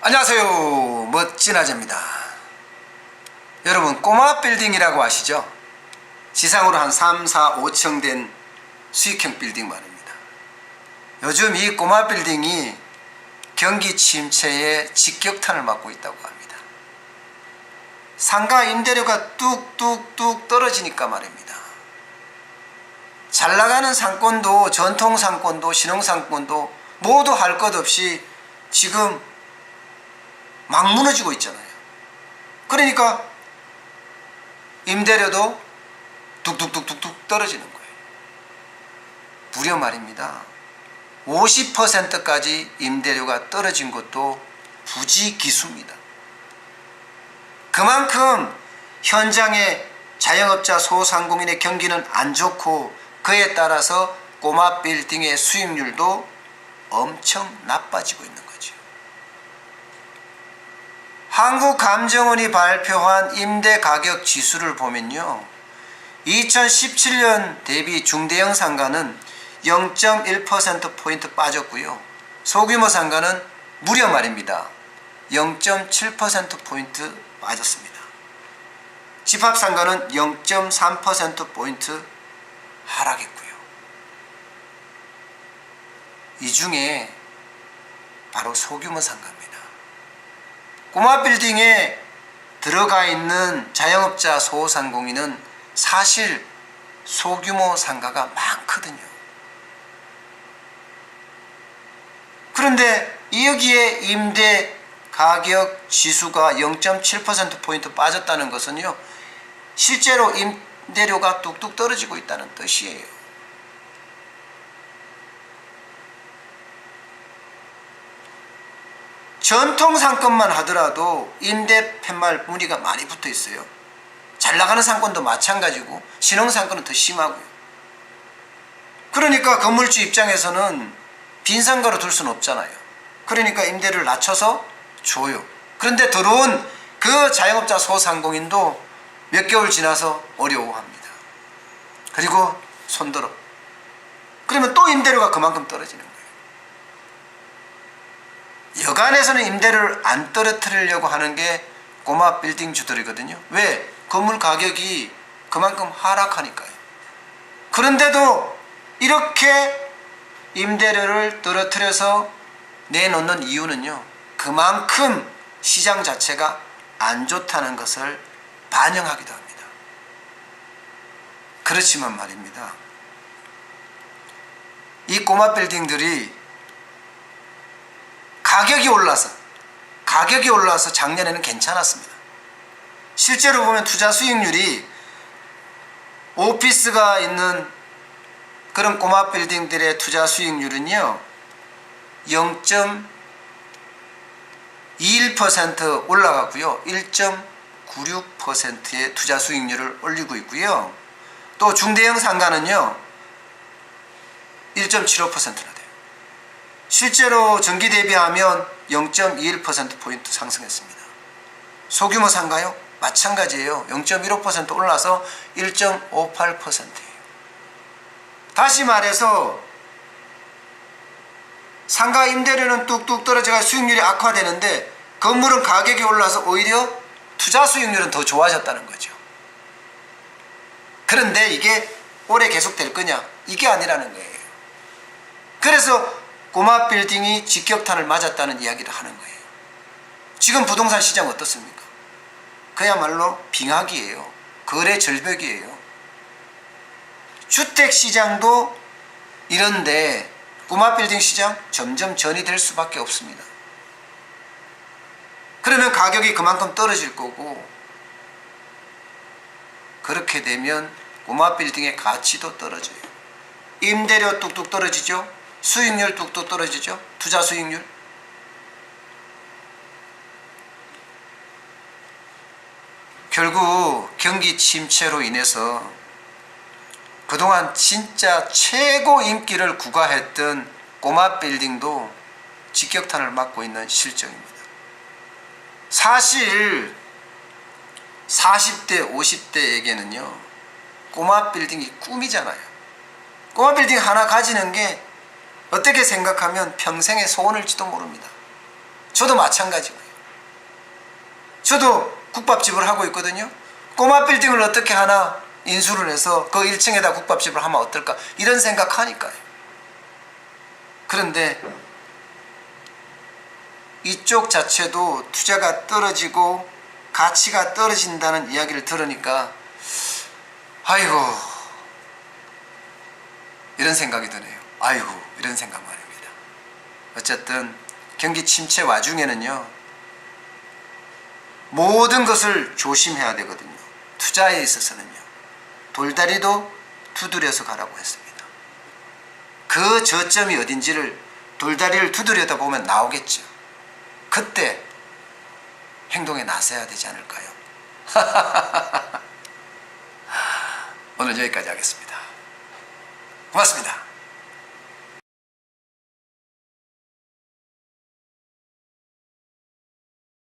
안녕하세요, 멋진 아재입니다. 여러분, 꼬마 빌딩이라고 아시죠? 지상으로 한 3, 4, 5층 된 수익형 빌딩 말입니다. 요즘 이 꼬마 빌딩이 경기 침체에 직격탄을 맞고 있다고 합니다. 상가 임대료가 뚝뚝뚝 떨어지니까 말입니다. 잘 나가는 상권도 전통 상권도 신흥 상권도 모두 할 것 없이 지금 막 무너지고 있잖아요. 그러니까 임대료도 뚝뚝뚝뚝뚝 떨어지는 거예요. 무려 말입니다. 50%까지 임대료가 떨어진 것도 부지기수입니다. 그만큼 현장의 자영업자 소상공인의 경기는 안 좋고 그에 따라서 꼬마 빌딩의 수익률도 엄청 나빠지고 있는 거죠. 한국감정원이 발표한 임대가격 지수를 보면요, 2017년 대비 중대형 상가는 0.1%포인트 빠졌고요, 소규모 상가는 무려 말입니다 0.7%포인트 빠졌습니다. 집합상가는 0.3%포인트 하락했고요. 이 중에 바로 소규모 상가입니다. 꼬마 빌딩에 들어가 있는 자영업자 소상공인은 사실 소규모 상가가 많거든요. 그런데 여기에 임대 가격 지수가 0.7%포인트 빠졌다는 것은요, 실제로 임대료가 뚝뚝 떨어지고 있다는 뜻이에요. 전통 상권만 하더라도 임대 팻말 무늬가 많이 붙어 있어요. 잘 나가는 상권도 마찬가지고 신흥 상권은 더 심하고요. 그러니까 건물주 입장에서는 빈 상가로 둘 수는 없잖아요. 그러니까 임대료를 낮춰서 줘요. 그런데 들어온 그 자영업자 소상공인도 몇 개월 지나서 어려워합니다. 그리고 손들어. 그러면 또 임대료가 그만큼 떨어지는 거예요. 여간에서는 임대료를 안 떨어뜨리려고 하는 게 꼬마 빌딩주들이거든요. 왜? 건물 가격이 그만큼 하락하니까요. 그런데도 이렇게 임대료를 떨어뜨려서 내놓는 이유는요, 그만큼 시장 자체가 안 좋다는 것을 반영하기도 합니다. 그렇지만 말입니다, 이 꼬마 빌딩들이 가격이 올라서 작년에는 괜찮았습니다. 실제로 보면 투자 수익률이 오피스가 있는 그런 꼬마 빌딩들의 투자 수익률은요 0.21% 올라가고요, 1.96%의 투자 수익률을 올리고 있고요, 또 중대형 상가는요 1.75%나 돼요. 실제로 전기 대비하면 0.21%포인트 상승했습니다. 소규모 상가요? 마찬가지예요. 0.15% 올라서 1.58%예요. 다시 말해서 상가 임대료는 뚝뚝 떨어져가 수익률이 악화되는데 건물은 가격이 올라서 오히려 투자 수익률은 더 좋아졌다는 거죠. 그런데 이게 오래 계속될 거냐? 이게 아니라는 거예요. 그래서 꼬마 빌딩이 직격탄을 맞았다는 이야기를 하는 거예요. 지금 부동산 시장 어떻습니까? 그야말로 빙하기예요. 거래 절벽이에요. 주택시장도 이런데 꼬마 빌딩 시장 점점 전이 될 수밖에 없습니다. 그러면 가격이 그만큼 떨어질 거고, 그렇게 되면 꼬마 빌딩의 가치도 떨어져요. 임대료 뚝뚝 떨어지죠. 수익률 뚝뚝 떨어지죠. 투자 수익률. 결국 경기 침체로 인해서 그동안 진짜 최고 인기를 구가했던 꼬마 빌딩도 직격탄을 맞고 있는 실정입니다. 사실 40대 50대에게는요 꼬마 빌딩이 꿈이잖아요. 꼬마 빌딩 하나 가지는 게 어떻게 생각하면 평생의 소원일지도 모릅니다. 저도 마찬가지고요. 저도 국밥집을 하고 있거든요. 꼬마 빌딩을 어떻게 하나 인수를 해서 그 1층에다 국밥집을 하면 어떨까 이런 생각하니까요. 그런데 이쪽 자체도 투자가 떨어지고 가치가 떨어진다는 이야기를 들으니까 아이고 이런 생각이 드네요. 아이고 이런 생각 말입니다. 어쨌든 경기 침체 와중에는요 모든 것을 조심해야 되거든요. 투자에 있어서는요 돌다리도 두드려서 가라고 했습니다. 그 저점이 어딘지를 돌다리를 두드려다 보면 나오겠죠. 그때 행동에 나서야 되지 않을까요? 오늘 여기까지 하겠습니다. 고맙습니다.